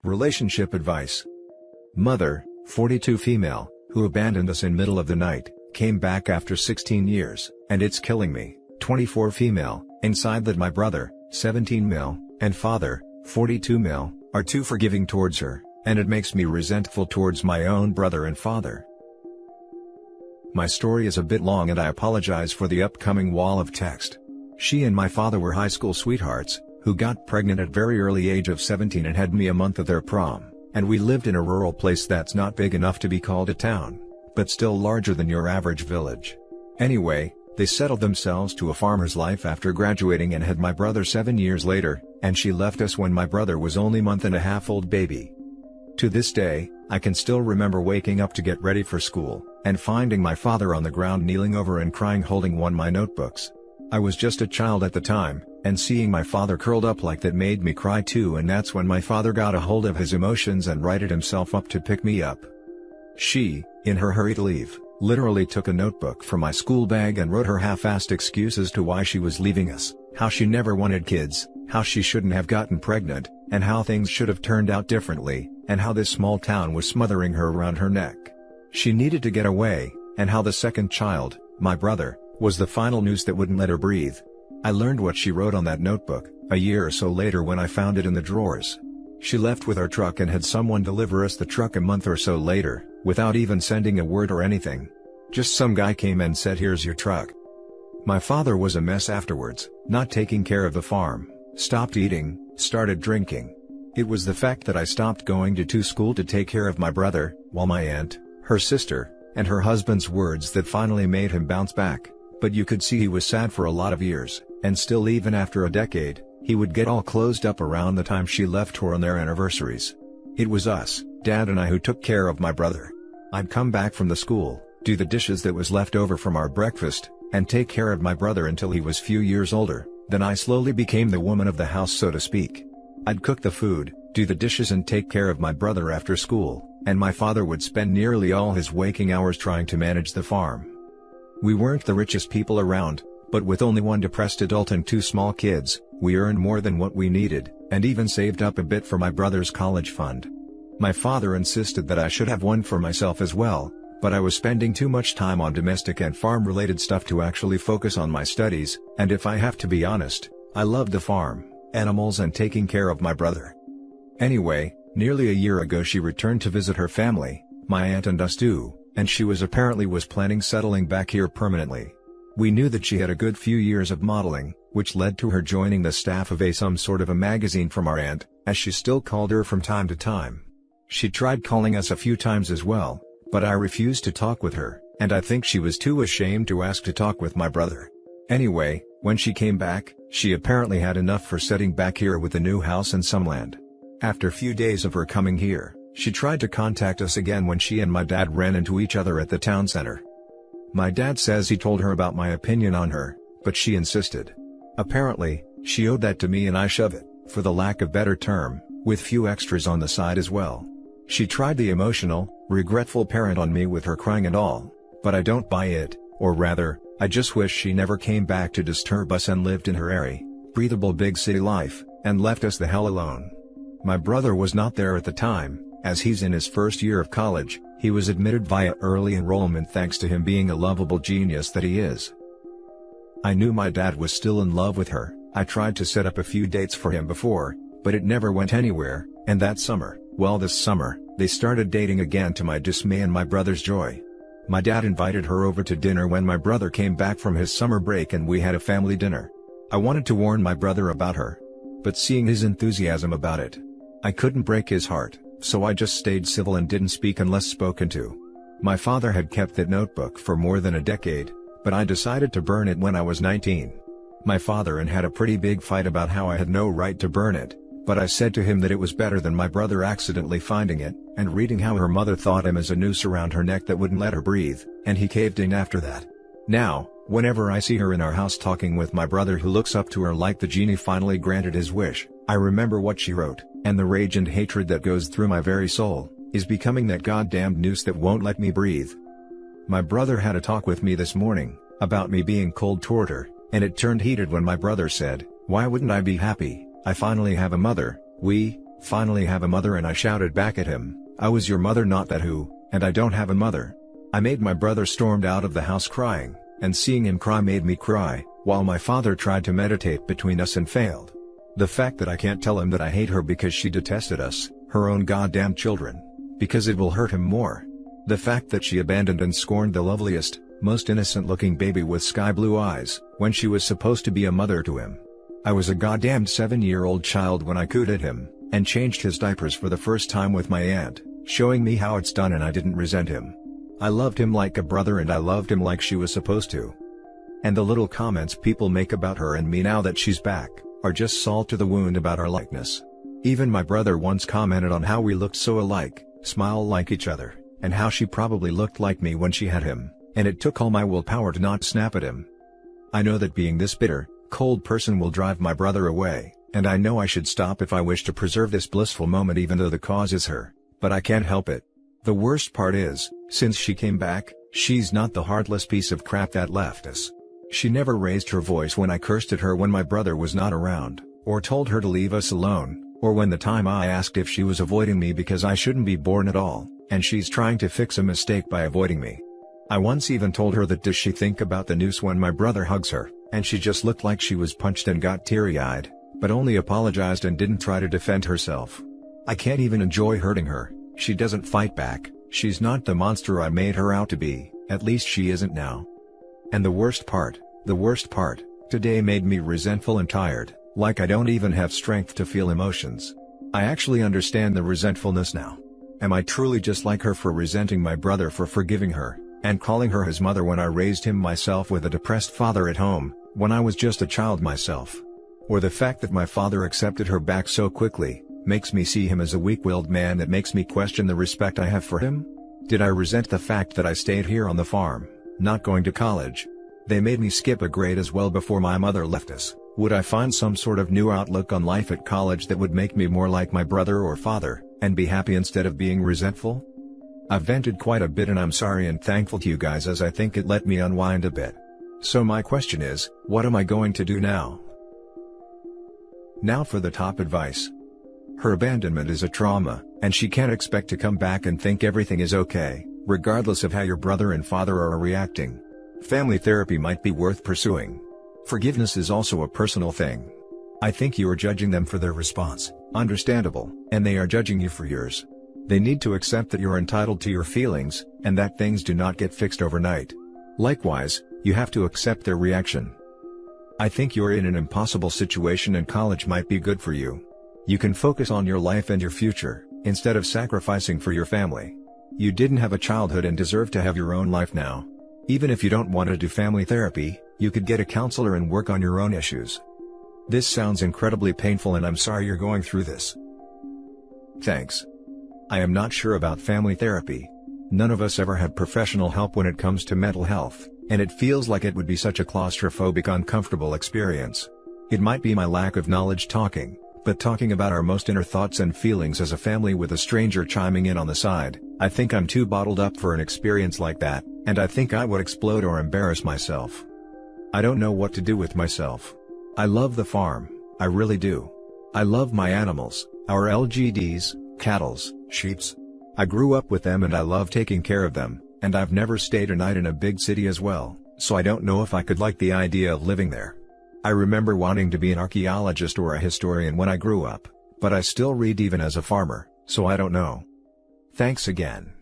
Relationship advice. Mother, 42 female, who abandoned us in middle of the night, came back after 16 years, and it's killing me. 24 female, inside that my brother, 17 male, and father, 42 male, are too forgiving towards her, and it makes me resentful towards my own brother and father. My story is a bit long and I apologize for the upcoming wall of text. She and my father were high school sweethearts, who got pregnant at very early age of 17 and had me a month of their prom, and we lived in a rural place that's not big enough to be called a town, but still larger than your average village. Anyway, they settled themselves to a farmer's life after graduating and had my brother 7 years later, and she left us when my brother was only month and a half old baby. To this day, I can still remember waking up to get ready for school, and finding my father on the ground kneeling over and crying holding one of my notebooks. I was just a child at the time, and seeing my father curled up like that made me cry too, and that's when my father got a hold of his emotions and righted himself up to pick me up. She, in her hurry to leave, literally took a notebook from my school bag and wrote her half-assed excuses to why she was leaving us, how she never wanted kids, how she shouldn't have gotten pregnant, and how things should have turned out differently, and how this small town was smothering her around her neck. She needed to get away, and how the second child, my brother, was the final noose that wouldn't let her breathe. I learned what she wrote on that notebook a year or so later when I found it in the drawers. She left with our truck and had someone deliver us the truck a month or so later, without even sending a word or anything. Just some guy came and said, "Here's your truck." My father was a mess afterwards, not taking care of the farm, stopped eating, started drinking. It was the fact that I stopped going to school to take care of my brother, while my aunt, her sister, and her husband's words that finally made him bounce back. But you could see he was sad for a lot of years, and still even after a decade, he would get all closed up around the time she left her on their anniversaries. It was us, Dad and I, who took care of my brother. I'd come back from the school, do the dishes that was left over from our breakfast, and take care of my brother until he was few years older. Then I slowly became the woman of the house, so to speak. I'd cook the food, do the dishes and take care of my brother after school, and my father would spend nearly all his waking hours trying to manage the farm. We weren't the richest people around, but with only one depressed adult and 2 small kids, we earned more than what we needed, and even saved up a bit for my brother's college fund. My father insisted that I should have one for myself as well, but I was spending too much time on domestic and farm-related stuff to actually focus on my studies, and if I have to be honest, I loved the farm, animals and taking care of my brother. Anyway, nearly a year ago she returned to visit her family, my aunt and us too, and she was planning settling back here permanently. We knew that she had a good few years of modeling, which led to her joining the staff of some sort of a magazine from our aunt, as she still called her from time to time. She tried calling us a few times as well, but I refused to talk with her, and I think she was too ashamed to ask to talk with my brother. Anyway, when she came back, she apparently had enough for setting back here with a new house and some land. After a few days of her coming here, she tried to contact us again when she and my dad ran into each other at the town center. My dad says he told her about my opinion on her, but she insisted. Apparently, she owed that to me and I shove it, for the lack of better term, with few extras on the side as well. She tried the emotional, regretful parent on me with her crying and all, but I don't buy it, or rather, I just wish she never came back to disturb us and lived in her airy, breathable big city life, and left us the hell alone. My brother was not there at the time, as he's in his first year of college. He was admitted via early enrollment thanks to him being a lovable genius that he is. I knew my dad was still in love with her. I tried to set up a few dates for him before, but it never went anywhere, and that summer, this summer, they started dating again to my dismay and my brother's joy. My dad invited her over to dinner when my brother came back from his summer break and we had a family dinner. I wanted to warn my brother about her, but seeing his enthusiasm about it, I couldn't break his heart. So I just stayed civil and didn't speak unless spoken to. My father had kept that notebook for more than a decade, but I decided to burn it when I was 19. My father and had a pretty big fight about how I had no right to burn it, but I said to him that it was better than my brother accidentally finding it, and reading how her mother thought him as a noose around her neck that wouldn't let her breathe, and he caved in after that. Now, whenever I see her in our house talking with my brother who looks up to her like the genie finally granted his wish, I remember what she wrote, and the rage and hatred that goes through my very soul, is becoming that goddamned noose that won't let me breathe. My brother had a talk with me this morning, about me being cold toward her, and it turned heated when my brother said, "Why wouldn't I be happy? I finally have a mother." finally have a mother, and I shouted back at him, I was your mother, not that who, and I don't have a mother. I made my brother stormed out of the house crying, and seeing him cry made me cry, while my father tried to mediate between us and failed. The fact that I can't tell him that I hate her because she detested us, her own goddamn children, because it will hurt him more. The fact that she abandoned and scorned the loveliest, most innocent-looking baby with sky-blue eyes, when she was supposed to be a mother to him. I was a goddamned 7-year-old child when I cooed him, and changed his diapers for the first time with my aunt, showing me how it's done, and I didn't resent him. I loved him like a brother, and I loved him like she was supposed to. And the little comments people make about her and me now that she's back, are just salt to the wound about our likeness. Even my brother once commented on how we looked so alike, smile like each other, and how she probably looked like me when she had him, and it took all my willpower to not snap at him. I know that being this bitter, cold person will drive my brother away, and I know I should stop if I wish to preserve this blissful moment, even though the cause is her, but I can't help it. The worst part is, since she came back, she's not the heartless piece of crap that left us. She never raised her voice when I cursed at her when my brother was not around, or told her to leave us alone, or when the time I asked if she was avoiding me because I shouldn't be born at all, and she's trying to fix a mistake by avoiding me. I once even told her that does she think about the noose when my brother hugs her, and she just looked like she was punched and got teary-eyed, but only apologized and didn't try to defend herself. I can't even enjoy hurting her. She doesn't fight back, she's not the monster I made her out to be, at least she isn't now. And the worst part, today made me resentful and tired, like I don't even have strength to feel emotions. I actually understand the resentfulness now. Am I truly just like her for resenting my brother for forgiving her, and calling her his mother when I raised him myself with a depressed father at home, when I was just a child myself? Or the fact that my father accepted her back so quickly, makes me see him as a weak-willed man that makes me question the respect I have for him? Did I resent the fact that I stayed here on the farm, not going to college? They made me skip a grade as well before my mother left us. Would I find some sort of new outlook on life at college that would make me more like my brother or father, and be happy instead of being resentful? I've vented quite a bit, and I'm sorry and thankful to you guys, as I think it let me unwind a bit. So my question is, what am I going to do now? Now for the top advice. Her abandonment is a trauma, and she can't expect to come back and think everything is okay, regardless of how your brother and father are reacting. Family therapy might be worth pursuing. Forgiveness is also a personal thing. I think you are judging them for their response, understandable, and they are judging you for yours. They need to accept that you're entitled to your feelings, and that things do not get fixed overnight. Likewise, you have to accept their reaction. I think you're in an impossible situation, and college might be good for you. You can focus on your life and your future, instead of sacrificing for your family. You didn't have a childhood and deserve to have your own life now. Even if you don't want to do family therapy, you could get a counselor and work on your own issues. This sounds incredibly painful, and I'm sorry you're going through this. Thanks. I am not sure about family therapy. None of us ever had professional help when it comes to mental health, and it feels like it would be such a claustrophobic, uncomfortable experience. It might be my lack of knowledge talking, but talking about our most inner thoughts and feelings as a family with a stranger chiming in on the side, I think I'm too bottled up for an experience like that, and I think I would explode or embarrass myself. I don't know what to do with myself. I love the farm, I really do. I love my animals, our LGDs, cattles, sheeps. I grew up with them and I love taking care of them, and I've never stayed a night in a big city as well, so I don't know if I could like the idea of living there. I remember wanting to be an archaeologist or a historian when I grew up, but I still read even as a farmer, so I don't know. Thanks again.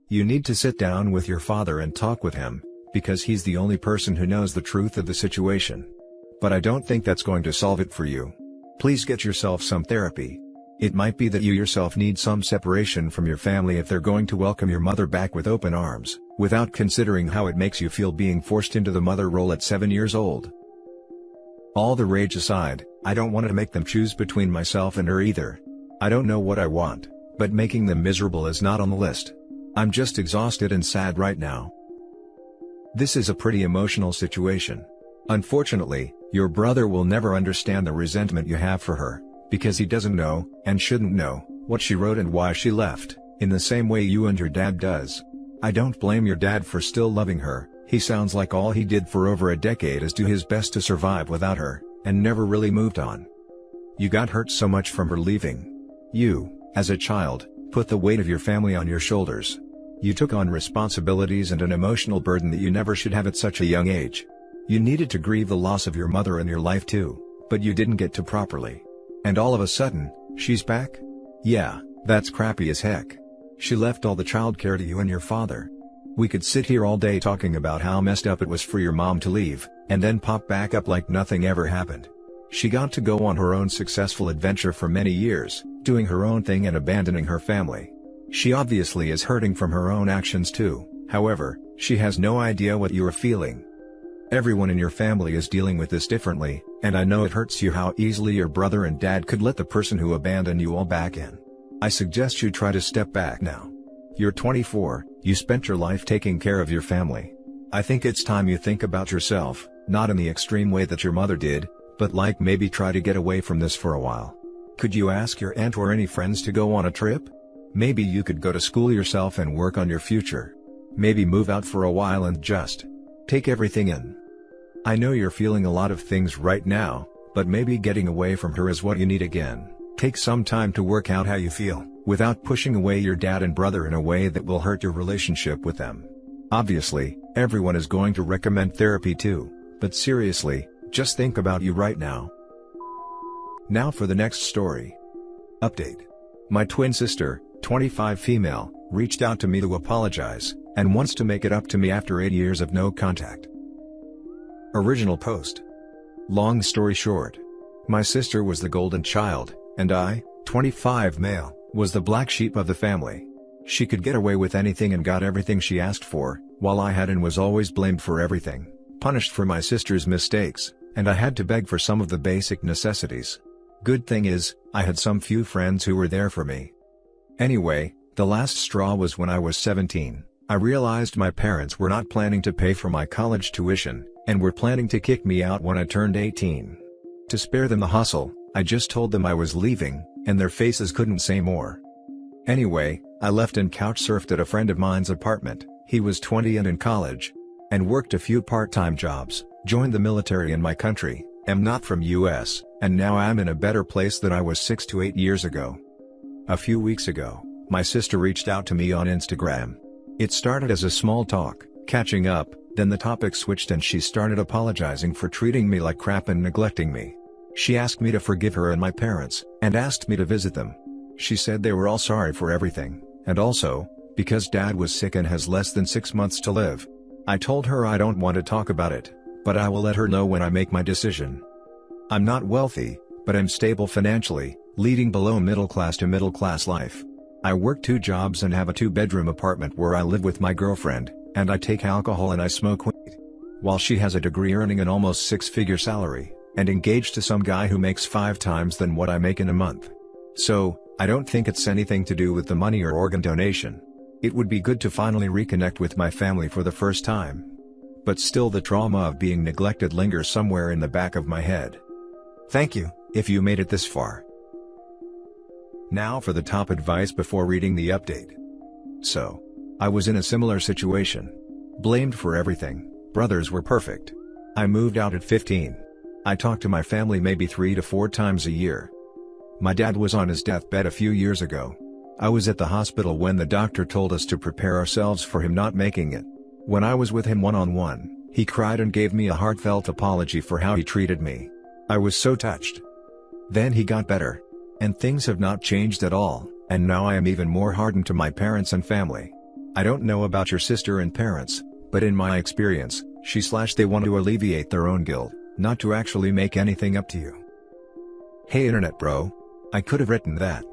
You need to sit down with your father and talk with him, because he's the only person who knows the truth of the situation. But I don't think that's going to solve it for you. Please get yourself some therapy. It might be that you yourself need some separation from your family if they're going to welcome your mother back with open arms, without considering how it makes you feel being forced into the mother role at 7 years old. All the rage aside, I don't want to make them choose between myself and her either. I don't know what I want, but making them miserable is not on the list. I'm just exhausted and sad right now. This is a pretty emotional situation. Unfortunately, your brother will never understand the resentment you have for her, because he doesn't know, and shouldn't know, what she wrote and why she left, in the same way you and your dad does. I don't blame your dad for still loving her. He sounds like all he did for over a decade is do his best to survive without her, and never really moved on. You got hurt so much from her leaving. You, as a child, put the weight of your family on your shoulders. You took on responsibilities and an emotional burden that you never should have at such a young age. You needed to grieve the loss of your mother in your life too, but you didn't get to properly. And all of a sudden, she's back? Yeah, that's crappy as heck. She left all the childcare to you and your father. We could sit here all day talking about how messed up it was for your mom to leave, and then pop back up like nothing ever happened. She got to go on her own successful adventure for many years, doing her own thing and abandoning her family. She obviously is hurting from her own actions too, however, she has no idea what you are feeling. Everyone in your family is dealing with this differently, and I know it hurts you how easily your brother and dad could let the person who abandoned you all back in. I suggest you try to step back now. You're 24, you spent your life taking care of your family. I think it's time you think about yourself, not in the extreme way that your mother did, but like maybe try to get away from this for a while. Could you ask your aunt or any friends to go on a trip? Maybe you could go to school yourself and work on your future. Maybe move out for a while and just take everything in. I know you're feeling a lot of things right now, but maybe getting away from her is what you need again. Take some time to work out how you feel, without pushing away your dad and brother in a way that will hurt your relationship with them. Obviously, everyone is going to recommend therapy too, but seriously, just think about you right now. Now for the next story. Update. My twin sister, 25 female, reached out to me to apologize, and wants to make it up to me after 8 years of no contact. Original post. Long story short. My sister was the golden child, and I, 25 male, was the black sheep of the family. She could get away with anything and got everything she asked for, while I had and was always blamed for everything, punished for my sister's mistakes, and I had to beg for some of the basic necessities. Good thing is, I had some few friends who were there for me. Anyway, the last straw was when I was 17, I realized my parents were not planning to pay for my college tuition, and were planning to kick me out when I turned 18. To spare them the hustle, I just told them I was leaving, and their faces couldn't say more. Anyway, I left and couch surfed at a friend of mine's apartment, he was 20 and in college, and worked a few part-time jobs, joined the military in my country, am not from US, and now I'm in a better place than I was 6 to 8 years ago. A few weeks ago, my sister reached out to me on Instagram. It started as a small talk, catching up, then the topic switched and she started apologizing for treating me like crap and neglecting me. She asked me to forgive her and my parents, and asked me to visit them. She said they were all sorry for everything, and also, because dad was sick and has less than 6 months to live. I told her I don't want to talk about it, but I will let her know when I make my decision. I'm not wealthy, but I'm stable financially, leading below middle class to middle class life. I work 2 jobs and have a 2-bedroom apartment where I live with my girlfriend, and I take alcohol and I smoke weed. While she has a degree earning an almost 6-figure salary, and engaged to some guy who makes 5 times than what I make in a month. So, I don't think it's anything to do with the money or organ donation. It would be good to finally reconnect with my family for the first time. But still the trauma of being neglected lingers somewhere in the back of my head. Thank you, if you made it this far. Now for the top advice before reading the update. So, I was in a similar situation. Blamed for everything, brothers were perfect. I moved out at 15. I talked to my family maybe 3 to 4 times a year. My dad was on his deathbed a few years ago. I was at the hospital when the doctor told us to prepare ourselves for him not making it. When I was with him one-on-one, he cried and gave me a heartfelt apology for how he treated me. I was so touched. Then he got better. And things have not changed at all, and now I am even more hardened to my parents and family. I don't know about your sister and parents, but in my experience, they want to alleviate their own guilt, not to actually make anything up to you. Hey internet bro. I could have written that.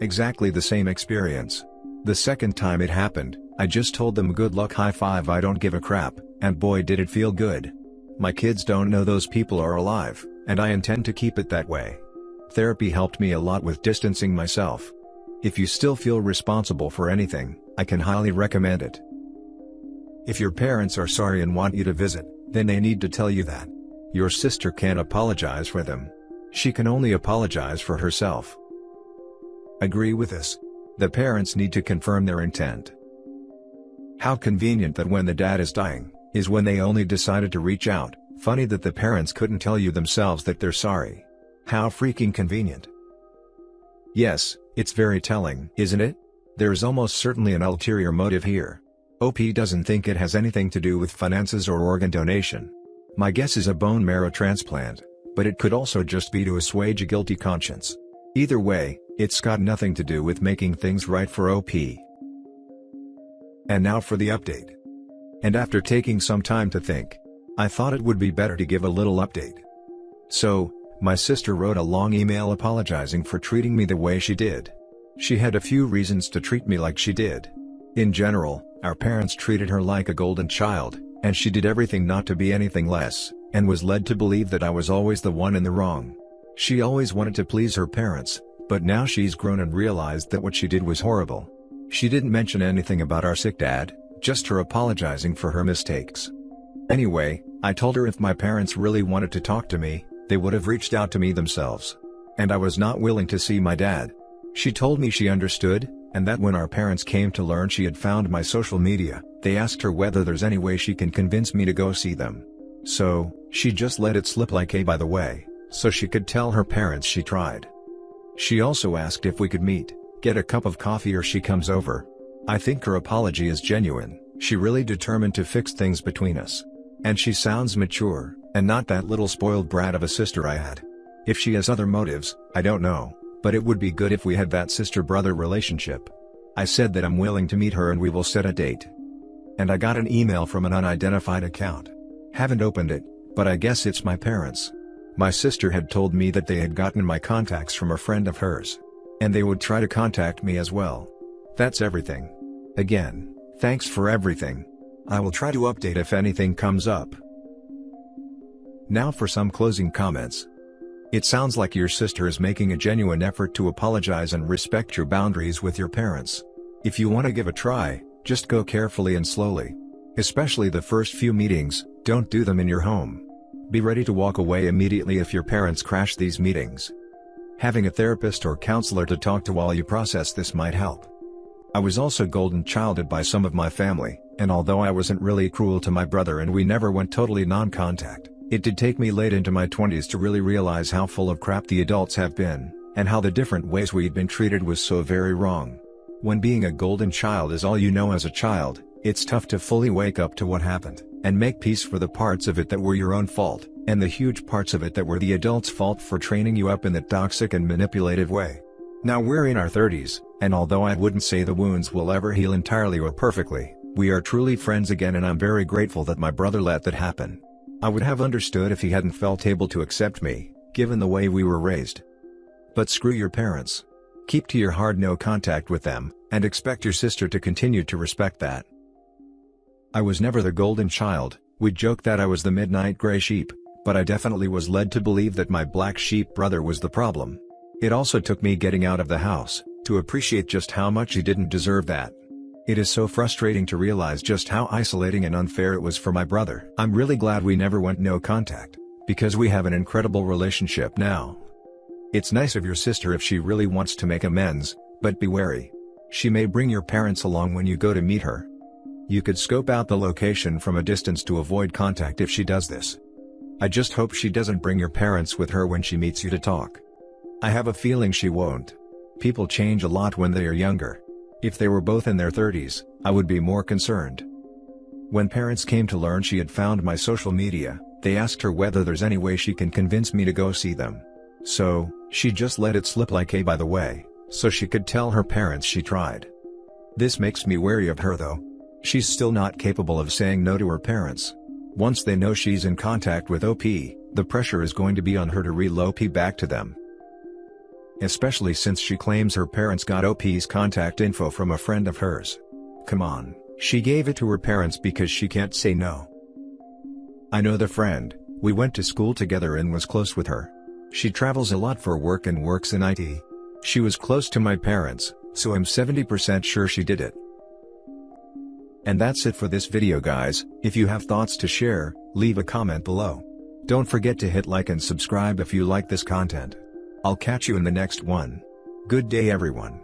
Exactly the same experience. The second time it happened, I just told them good luck, high five, I don't give a crap, and boy did it feel good. My kids don't know those people are alive, and I intend to keep it that way. Therapy helped me a lot with distancing myself. If you still feel responsible for anything, I can highly recommend it. If your parents are sorry and want you to visit, then they need to tell you that. Your sister can't apologize for them. She can only apologize for herself. Agree with this. The parents need to confirm their intent. How convenient that when the dad is dying, is when they only decided to reach out. Funny that the parents couldn't tell you themselves that they're sorry. How freaking convenient. Yes, it's very telling, isn't it? There's almost certainly an ulterior motive here. OP doesn't think it has anything to do with finances or organ donation. My guess is a bone marrow transplant, but it could also just be to assuage a guilty conscience. Either way, it's got nothing to do with making things right for OP. And now for the update. And after taking some time to think, I thought it would be better to give a little update. So, my sister wrote a long email apologizing for treating me the way she did. She had a few reasons to treat me like she did. In general, our parents treated her like a golden child, and she did everything not to be anything less, and was led to believe that I was always the one in the wrong. She always wanted to please her parents, but now she's grown and realized that what she did was horrible. She didn't mention anything about our sick dad, just her apologizing for her mistakes. Anyway, I told her if my parents really wanted to talk to me, they would have reached out to me themselves. And I was not willing to see my dad. She told me she understood, and that when our parents came to learn she had found my social media, they asked her whether there's any way she can convince me to go see them. So, she just let it slip like by the way, so she could tell her parents she tried. She also asked if we could meet, get a cup of coffee or she comes over. I think her apology is genuine, she really determined to fix things between us. And she sounds mature, and not that little spoiled brat of a sister I had. If she has other motives, I don't know, but it would be good if we had that sister-brother relationship. I said that I'm willing to meet her and we will set a date. And I got an email from an unidentified account. Haven't opened it, but I guess it's my parents. My sister had told me that they had gotten my contacts from a friend of hers. And they would try to contact me as well. That's everything. Again, thanks for everything. I will try to update if anything comes up. Now for some closing comments. It sounds like your sister is making a genuine effort to apologize and respect your boundaries with your parents. If you want to give a try, just go carefully and slowly. Especially the first few meetings, don't do them in your home. Be ready to walk away immediately if your parents crash these meetings. Having a therapist or counselor to talk to while you process this might help. I was also golden childed by some of my family, and although I wasn't really cruel to my brother and we never went totally non-contact, it did take me late into my 20s to really realize how full of crap the adults have been, and how the different ways we'd been treated was so very wrong. When being a golden child is all you know as a child, it's tough to fully wake up to what happened, and make peace for the parts of it that were your own fault, and the huge parts of it that were the adults' fault for training you up in that toxic and manipulative way. Now we're in our 30s, and although I wouldn't say the wounds will ever heal entirely or perfectly, we are truly friends again and I'm very grateful that my brother let that happen. I would have understood if he hadn't felt able to accept me, given the way we were raised. But screw your parents. Keep to your hard no contact with them, and expect your sister to continue to respect that. I was never the golden child, we joke that I was the midnight gray sheep, but I definitely was led to believe that my black sheep brother was the problem. It also took me getting out of the house, to appreciate just how much he didn't deserve that. It is so frustrating to realize just how isolating and unfair it was for my brother. I'm really glad we never went no contact, because we have an incredible relationship now. It's nice of your sister if she really wants to make amends, but be wary. She may bring your parents along when you go to meet her. You could scope out the location from a distance to avoid contact if she does this. I just hope she doesn't bring your parents with her when she meets you to talk. I have a feeling she won't. People change a lot when they are younger. If they were both in their 30s, I would be more concerned. When parents came to learn she had found my social media, they asked her whether there's any way she can convince me to go see them. So, she just let it slip like by the way, so she could tell her parents she tried. This makes me wary of her though. She's still not capable of saying no to her parents. Once they know she's in contact with OP, the pressure is going to be on her to reel OP back to them. Especially since she claims her parents got OP's contact info from a friend of hers. Come on, she gave it to her parents because she can't say no. I know the friend, we went to school together and was close with her. She travels a lot for work and works in IT. She was close to my parents, so I'm 70% sure she did it. And that's it for this video guys. If you have thoughts to share, leave a comment below. Don't forget to hit like and subscribe if you like this content. I'll catch you in the next one. Good day everyone.